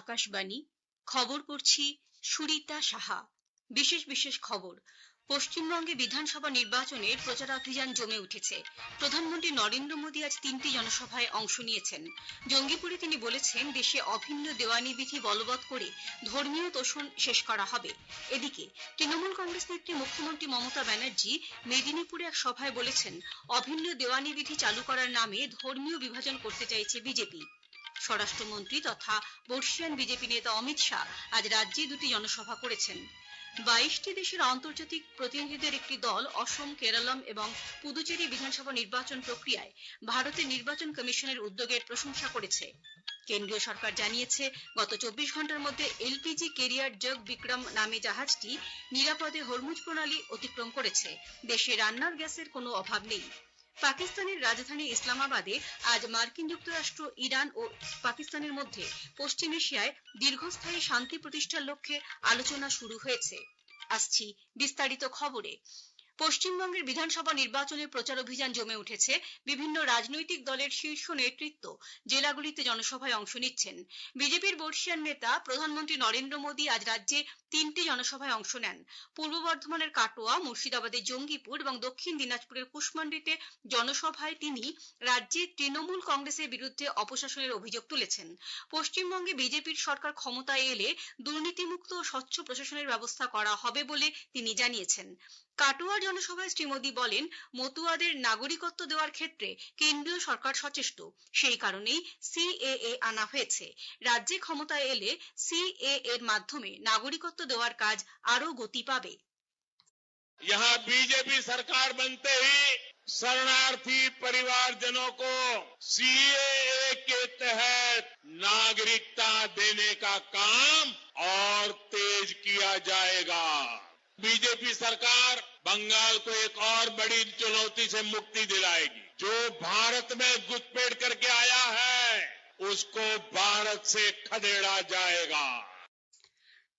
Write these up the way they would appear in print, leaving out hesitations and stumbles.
আকাশবাণী খবর পড়ছি সুরিতা সাহা। বিশেষ খবর। পশ্চিমবঙ্গে বিধানসভা নির্বাচনের প্রচারাভিযান জমে উঠেছে। প্রধানমন্ত্রী নরেন্দ্র মোদী আজ 3টি জনসভায় অংশ নিয়েছেন। জঙ্গিপুরে তিনি বলেছেন, দেশে অভিন্ন দেওয়ানি বিধি বলবৎ করে ধর্মীয় তোষণ শেষ করা হবে। এদিকে তৃণমূল কংগ্রেস নেত্রী মুখ্যমন্ত্রী মমতা ব্যানার্জি মেদিনীপুরে এক সভায় বলেছেন, অভিন্ন দেওয়ানি বিধি চালু করার নামে ধর্মীয় বিভাজন করতে চাইছে বিজেপি। স্বরাষ্ট্রমন্ত্রী তথা বর্ষিয়ান বিজেপি নেতা অমিত শাহ আজ রাজ্যে 2টি জনসভা করেছেন। 22টি দেশের আন্তর্জাতিক প্রতিনিধিদের একটি দল অসম, কেরালম এবং পুদুচেরি বিধানসভা নির্বাচন প্রক্রিয়ায় ভারতের নির্বাচন কমিশনের উদ্যোগের প্রশংসা করেছে। কেন্দ্রীয় সরকার জানিয়েছে, গত 24 ঘন্টার মধ্যে এলপিজি কেরিয়ার জগ বিক্রম নামে জাহাজটি নিরাপদে হরমুজ প্রণালী অতিক্রম করেছে। দেশে রান্নার গ্যাসের কোনো অভাব নেই। পাকিস্তানের রাজধানী ইসলামাবাদে আজ মার্কিন যুক্তরাষ্ট্র, ইরান ও পাকিস্তানের মধ্যে পশ্চিম এশিয়ায় দীর্ঘস্থায়ী শান্তি প্রতিষ্ঠার লক্ষ্যে আলোচনা শুরু হয়েছে। আসছি বিস্তারিত খবরে। পশ্চিমবঙ্গের বিধানসভা নির্বাচনের প্রচার অভিযান জমে উঠেছে। বিভিন্ন রাজনৈতিক দলের শীর্ষ নেতৃত্ব জেলাগুলিতে জনসভায় অংশ নিচ্ছেন। বিজেপির বর্ষিয়ান নেতা প্রধানমন্ত্রী নরেন্দ্র মোদী আজ রাজ্যে 3টি জনসভায় অংশ নেন। পূর্ব বর্ধমানের কাটোয়া, মুর্শিদাবাদের জঙ্গিপুর এবং দক্ষিণ দিনাজপুরের কুশমান্ডিতে জনসভায় তিনি রাজ্যে তৃণমূল কংগ্রেসের বিরুদ্ধে অপশাসনের অভিযোগ তুলেছেন। পশ্চিমবঙ্গে বিজেপির সরকার ক্ষমতায় এলে দুর্নীতিমুক্ত ও স্বচ্ছ প্রশাসনের ব্যবস্থা করা হবে বলে তিনি জানিয়েছেন। কাটোয়ার জনসভায় শ্রী মোদী বলেন, মতুয়াদের নাগরিকত্ব দেওয়ার ক্ষেত্রে কেন্দ্রীয় সরকার সচেষ্ট, সেই কারণেই সিএএ আনা হয়েছে। রাজ্যে ক্ষমতায় এলে সিএএ এর মাধ্যমে নাগরিকত্ব দেওয়ার কাজ আরো গতি পাবে। यहाँ बीजेपी सरकार बनते ही शरणार्थी परिवारजनों को सीएए के तहत नागरिकता देने का काम और तेज किया जाएगा। बीजेपी सरकार बंगाल को एक और बड़ी चुनौती से मुक्ति दिलाएगी। जो भारत में घुसपैठ करके आया है उसको भारत से खदेड़ा जाएगा।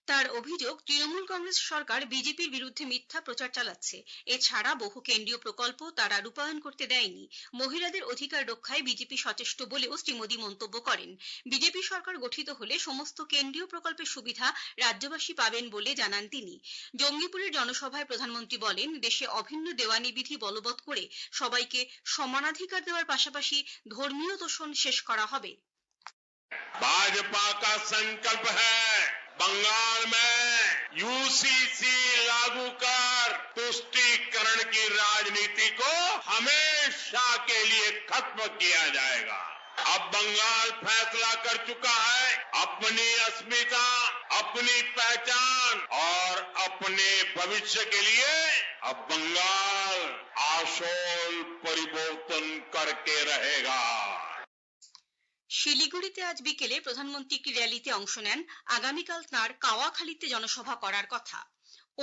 তার অভিযোগ, তৃণমূল কংগ্রেস সরকার বিজেপির বিরুদ্ধে মিথ্যা প্রচার চালাচ্ছে। এছাড়া বহু কেন্দ্রীয় প্রকল্প তারা রূপায়ণ করতে দেয়নি। মহিলাদের অধিকার রক্ষায় বিজেপি সচেষ্ট বলেও শ্রী মোদী মন্তব্য করেন। বিজেপি সরকার গঠিত হলে সমস্ত কেন্দ্রীয় প্রকল্পের সুবিধা রাজ্যবাসী পাবেন বলে জানান তিনি। জঙ্গিপুরের জনসভায় প্রধানমন্ত্রী বলেন, দেশে অভিন্ন দেওয়ানি বিধি বলবৎ করে সবাইকে সমানাধিকার দেওয়ার পাশাপাশি ধর্মীয় তোষণ শেষ করা হবে। भाजपा का संकल्प है बंगाल में यूसीसी लागू कर तुष्टीकरण की राजनीति को हमेशा के लिए खत्म किया जाएगा। अब बंगाल फैसला कर चुका है, अपनी अस्मिता, अपनी पहचान और अपने भविष्य के लिए अब बंगाल आशोल परिवर्तन करके रहेगा। শিলিগুড়িতে আজ বিকেলে প্রধানমন্ত্রী একটি র্যালিতে অংশ নেন। আগামীকাল তাঁর কাওয়াখালীতে জনসভা করার কথা।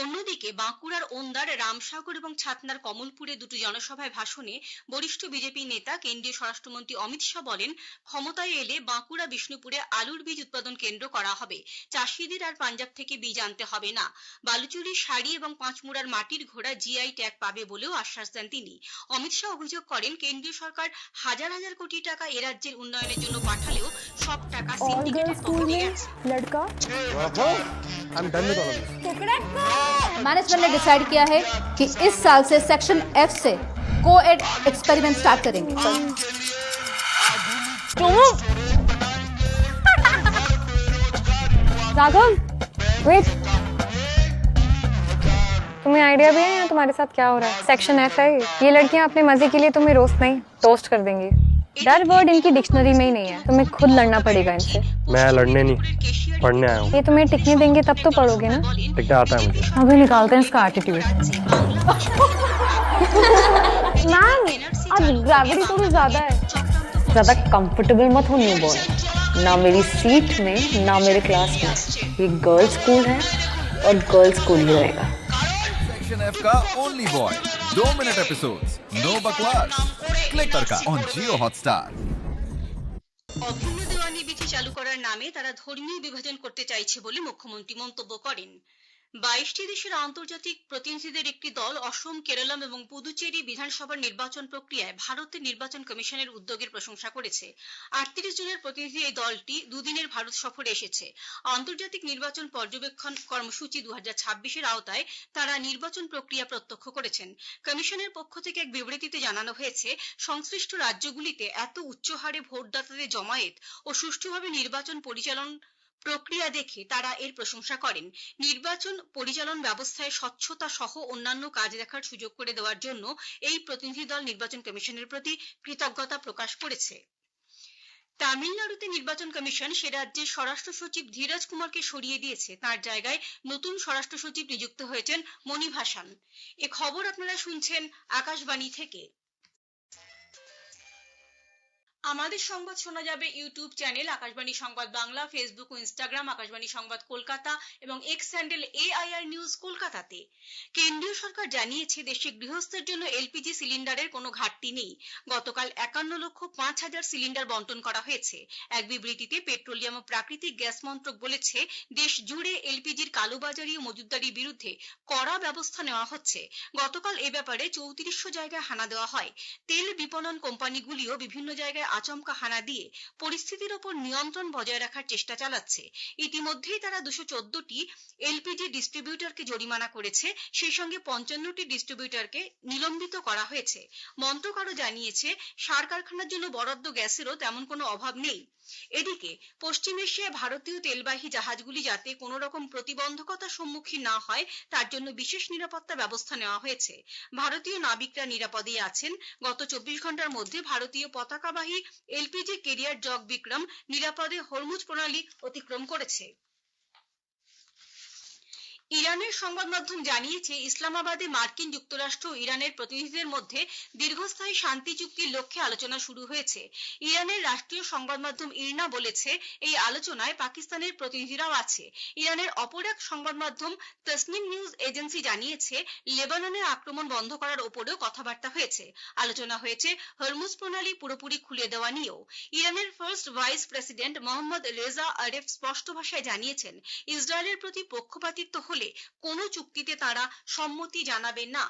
অন্যদিকে বাঁকুড়ার ওন্দার, রামসাগর এবং ছাতনার কমলপুরে 2টি জনসভায় ভাষণে বরিষ্ঠ বিজেপি নেতা কেন্দ্রীয় স্বরাষ্ট্রমন্ত্রী অমিত শাহ বলেন, ক্ষমতায় এলে বাঁকুড়া বিষ্ণুপুরে আলুর বীজ উৎপাদন কেন্দ্র করা হবে। চাষিদের আর পাঞ্জাব থেকে বীজ আনতে হবে না। বালুচুরি, শাড়ি এবং পাঁচমুড়ার মাটির ঘোড়া জিআই ট্যাগ পাবে বলেও আশ্বাস দেন তিনি। অমিত শাহ অভিযোগ করেন, কেন্দ্রীয় সরকার হাজার হাজার কোটি টাকা এ রাজ্যের উন্নয়নের জন্য পাঠালেও সব টাকা সিন্ডিকেটের পকেটে গেছে। मैनेजमेंट ने डिसाइड किया है कि इस साल से सेक्शन F से को-एड एक्सपेरिमेंट स्टार्ट करेंगे। राघव, वेट, तुम्हें आइडिया भी है या तुम्हारे साथ क्या हो रहा है? सेक्शन F है ये लड़कियां अपने मजे के लिए तुम्हें रोस्ट नहीं टोस्ट कर देंगी। डर वर्ड इनकी डिक्शनरी में ही नहीं है, तुम्हें खुद लड़ना पड़ेगा इनसे। मैं लड़ने नहीं, पढ़ने आया हूँ। ये तुम्हें टिकने देंगे तब तो पढ़ोगे ना। टिकटा आता है मुझे। अभी निकालते हैं इसका एटीट्यूड। मैम, आज ग्रेविटी थोड़ी ज्यादा है। ज्यादा कंफर्टेबल मत हो न्यू बॉर्न। ना मेरी सीट में ना मेरे क्लास में। ये गर्ल्स स्कूल है और गर्ल्स स्कूल ही रहेगा। सेक्शन F का ओनली बॉय 2-मिनट एपिसोड्स, नो बकवास। Click tadka on Jio Hotstar. অভিন্ন দেওয়ানি বিধি চালু করার নামে তারা ধর্মীয় বিভাজন করতে চাইছে বলে মুখ্যমন্ত্রী মন্তব্য করেন। 22টি দেশের আন্তর্জাতিক প্রতিনিধিদের একটি দল অসম, কেরালাম এবং পুদুচেরি বিধানসভার নির্বাচন প্রক্রিয়ায় ভারতের নির্বাচন কমিশনের উদ্যোগের প্রশংসা করেছে। 38 জনের প্রতিনিধি এই দলটি দুদিনের ভারত সফরে এসেছে। আন্তর্জাতিক নির্বাচন পর্যবেক্ষণ কর্মসূচি 2026-এর আওতায় তারা নির্বাচন প্রক্রিয়া প্রত্যক্ষ করেছেন। কমিশনের পক্ষ থেকে এক বিবৃতিতে জানানো হয়েছে, সংশ্লিষ্ট রাজ্যগুলিতে এত উচ্চ হারে ভোটদাতাদের জমায়েত ও সুষ্ঠুভাবে নির্বাচন পরিচালন প্রক্রিয়া দেখে তারা এর প্রশংসা করেন। নির্বাচন পরিচালন ব্যবস্থায় স্বচ্ছতা সহ অন্যান্য কাজ দেখার সুযোগ করে দেওয়ার জন্য এই প্রতিনিধি দল নির্বাচন কমিশনের প্রতি কৃতজ্ঞতা প্রকাশ করেছে। তামিলনাড়ুতে নির্বাচন কমিশন সে রাজ্যের স্বরাষ্ট্র সচিব ধীরজ কুমারকে সরিয়ে দিয়েছে। তার জায়গায় নতুন স্বরাষ্ট্র সচিব নিযুক্ত হয়েছেন মণিভাসান। এ খবর আপনারা শুনছেন আকাশবাণী থেকে। আমাদের সংবাদ শোনা যাবে ইউটিউব চ্যানেল আকাশবাণী সংবাদ বাংলা, ফেসবুক ও ইনস্টাগ্রাম আকাশবাণী সংবাদ কলকাতা এবং এক্স হ্যান্ডেল AIR নিউজ কলকাতাতে। কেন্দ্রীয় সরকার জানিয়েছে, দেশে গৃহস্থের জন্য LPG সিলিন্ডারের কোনো ঘাটতি নেই। গতকাল 51,05,000 সিলিন্ডার বন্টন করা হয়েছে। এক বিবৃতিতে পেট্রোলিয়াম ও প্রাকৃতিক গ্যাস মন্ত্রক বলেছে, দেশ জুড়ে LPGর কালোবাজারি ও মজুতদারির বিরুদ্ধে কড়া ব্যবস্থা নেওয়া হচ্ছে। গতকাল এ ব্যাপারে 3400 জায়গায় হানা দেওয়া হয়। তেল বিপণন কোম্পানিগুলিও বিভিন্ন জায়গায় আচমকা হানা দিয়ে পরিস্থিতির ওপর নিয়ন্ত্রণ বজায় রাখার চেষ্টা চালাচ্ছে। ইতিমধ্যেই তারা 214টি LPG ডিস্ট্রিবিউটরকে জরিমানা করেছে। সেই সঙ্গে 55টি ডিস্ট্রিবিউটরকে নিলম্বিত করা হয়েছে। মন্ত্রক আরও জানিয়েছে, সার কারখানার জন্য বরাদ্দ গ্যাসেরও তেমন কোনো অভাব নেই। এদিকে পশ্চিম এশিয়ায় ভারতীয় তেলবাহী জাহাজগুলি যাতে কোনো রকম প্রতিবন্ধকতার সম্মুখীন না হয় তার জন্য বিশেষ নিরাপত্তা ব্যবস্থা নেওয়া হয়েছে। ভারতীয় নাবিকরা নিরাপদেই আছেন। গত 24 ঘন্টার মধ্যে ভারতীয় পতাকাবাহী LPG কেরিয়ার জগ বিক্রম নিরাপদে হরমুজ প্রণালী অতিক্রম করেছে। ইরানের সংবাদ মাধ্যম জানিয়েছে, ইসলামাবাদে মার্কিন যুক্তরাষ্ট্র ও ইরানের প্রতিনিধিদের মধ্যে দীর্ঘস্থায়ী শান্তি চুক্তির লক্ষ্যে আলোচনা শুরু হয়েছে। ইরানের রাষ্ট্রীয় সংবাদ মাধ্যম ইরনা বলেছে, এই আলোচনায় পাকিস্তানের প্রতিনিধিরাও আছে। ইরানের অপর এক সংবাদ মাধ্যম তসনিম নিউজ এজেন্সি জানিয়েছে, লেবাননে আক্রমণ বন্ধ করার ওপরেও কথাবার্তা হয়েছে। আলোচনা হয়েছে হরমুজ প্রণালী পুরোপুরি খুলে দেওয়া নিয়েও। ইরানের first vice president Mohammad Reza Aref স্পষ্ট ভাষায় জানিয়েছেন, ইসরায়েলের প্রতি পক্ষপাতিত্ব হলে কোনো চুক্তিতে তারা সম্মতি জানাবেন না।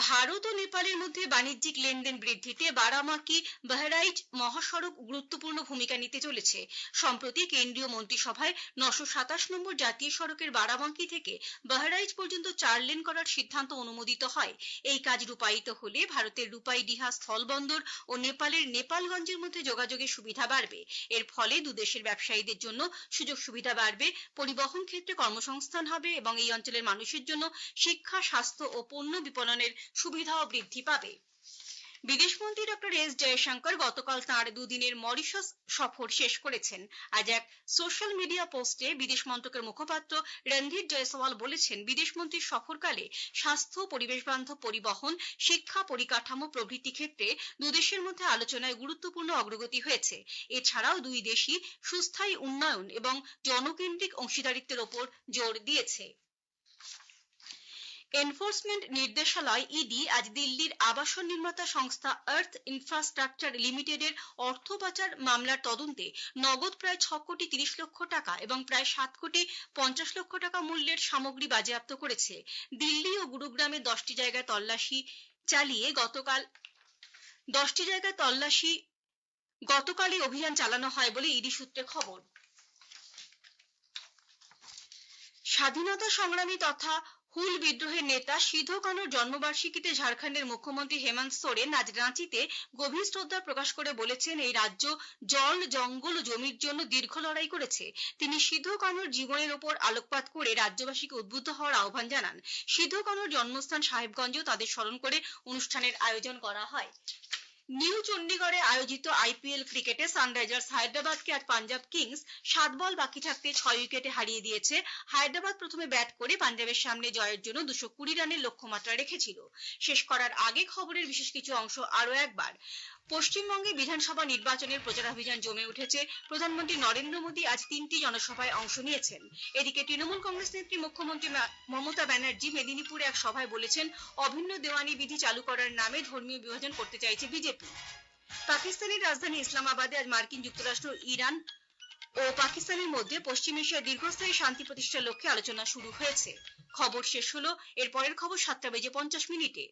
ভারত ও নেপালের মধ্যে বাণিজ্যিক লেনদেন বৃদ্ধিতে বারামাকি বহরাইচ মহাসড়ক গুরুত্বপূর্ণ ভূমিকা নিতে চলেছে। সম্প্রতি কেন্দ্রীয় মন্ত্রিসভায় 927 নম্বর জাতীয় সড়কের বারামাকি থেকে বহরাইচ পর্যন্ত 4 লেন করার সিদ্ধান্ত অনুমোদিত হয়। এই কাজ রূপায়িত হলে ভারতের রূপাইডিহা স্থলবন্দর ও নেপালের নেপালগঞ্জের মধ্যে যোগাযোগের সুবিধা বাড়বে। এর ফলে দুদেশের ব্যবসায়ীদের জন্য সুযোগ সুবিধা বাড়বে, পরিবহন ক্ষেত্রে কর্মসংস্থান হবে এবং এই অঞ্চলের মানুষের জন্য শিক্ষা, স্বাস্থ্য ও পণ্য বিপণনের সুবিধাও বৃদ্ধি পাবে। বিদেশমন্ত্রী ডক্টর এস জয়শঙ্কর গতকাল তাঁর দুদিনের মরিশাস সফর শেষ করেছেন। আজ এক সোশ্যাল মিডিয়া পোস্টে বিদেশ মন্ত্রকের মুখপাত্র রণধীর জয়সওয়াল বলেছেন, বিদেশমন্ত্রীর সফরকালে স্বাস্থ্য, পরিবেশ বান্ধব পরিবহন, শিক্ষা, পরিকাঠামো প্রভৃতি ক্ষেত্রে দুদেশের মধ্যে আলোচনায় গুরুত্বপূর্ণ অগ্রগতি হয়েছে। এছাড়াও দুই দেশই সুস্থায়ী উন্নয়ন এবং জনকেন্দ্রিক অংশীদারিত্বের ওপর জোর দিয়েছে। এনফোর্সমেন্ট নির্দেশালয় ইডি আজ দিল্লির আবাসন নির্মাতা সংস্থা আর্থ ইনফ্রাস্ট্রাকচার লিমিটেডের অর্থ পাচার মামলার তদন্তে নগদ প্রায় 6 কোটি 30 লক্ষ টাকা এবং প্রায় 7 কোটি 50 লক্ষ টাকা মূল্যের সামগ্রী বাজেয়াপ্ত করেছে। দিল্লি ও গুরুগ্রামে 10টি জায়গায় তল্লাশি চালিয়ে গতকালই অভিযান চালানো হয় বলে ইডি সূত্রে খবর। স্বাধীনতা সংগ্রামী তথা হুল বিদ্রোহের নেতা সিধু কানুর জন্মবার্ষিকীতে ঝাড়খণ্ডের মুখ্যমন্ত্রী হেমন্ত সোরেন আজ রাঁচিতে গভীর শ্রদ্ধা প্রকাশ করে বলেছেন, এই রাজ্য জল, জঙ্গল ও জমির জন্য দীর্ঘ লড়াই করেছে। তিনি সিধু কানুর জীবনের ওপর আলোকপাত করে রাজ্যবাসীকে উদ্বুদ্ধ হওয়ার আহ্বান জানান। সিধু কানুর জন্মস্থান সাহেবগঞ্জেও তাদের স্মরণ করে অনুষ্ঠানের আয়োজন করা হয়। নিউ চণ্ডীগড়ে আয়োজিত IPL ক্রিকেটে সানরাইজার্স হায়দ্রাবাদকে আজ পাঞ্জাব কিংস 7 বল বাকি থাকতে 6 উইকেটে হারিয়ে দিয়েছে। হায়দ্রাবাদ প্রথমে ব্যাট করে পাঞ্জাবের সামনে জয়ের জন্য 220 রানের লক্ষ্যমাত্রা রেখেছিল। শেষ করার আগে খবরের বিশেষ কিছু অংশ আরো একবার। পশ্চিমবঙ্গে বিধানসভা নির্বাচনের প্রচারাভিযান জমে উঠেছে। প্রধানমন্ত্রী নরেন্দ্র মোদী আজ 3টি জনসভায় অংশ নিয়েছেন। এদিকে তৃণমূল কংগ্রেস নেত্রী মুখ্যমন্ত্রী মমতা ব্যানার্জি মেদিনীপুরে এক সভায় বলেছেন, অভিন্ন দেওয়ানি বিধি চালু করার নামে ধর্মীয় বিভাজন করতে চাইছে বিজেপি। পাকিস্তানের রাজধানী ইসলামাবাদে আজ মার্কিন যুক্তরাষ্ট্র, ইরান ও পাকিস্তানের মধ্যে পশ্চিম এশিয়ার দীর্ঘস্থায়ী শান্তি প্রতিষ্ঠার লক্ষ্যে আলোচনা শুরু হয়েছে। খবর শেষ হলো, এর পরের খবর 7:50 মিনিটে।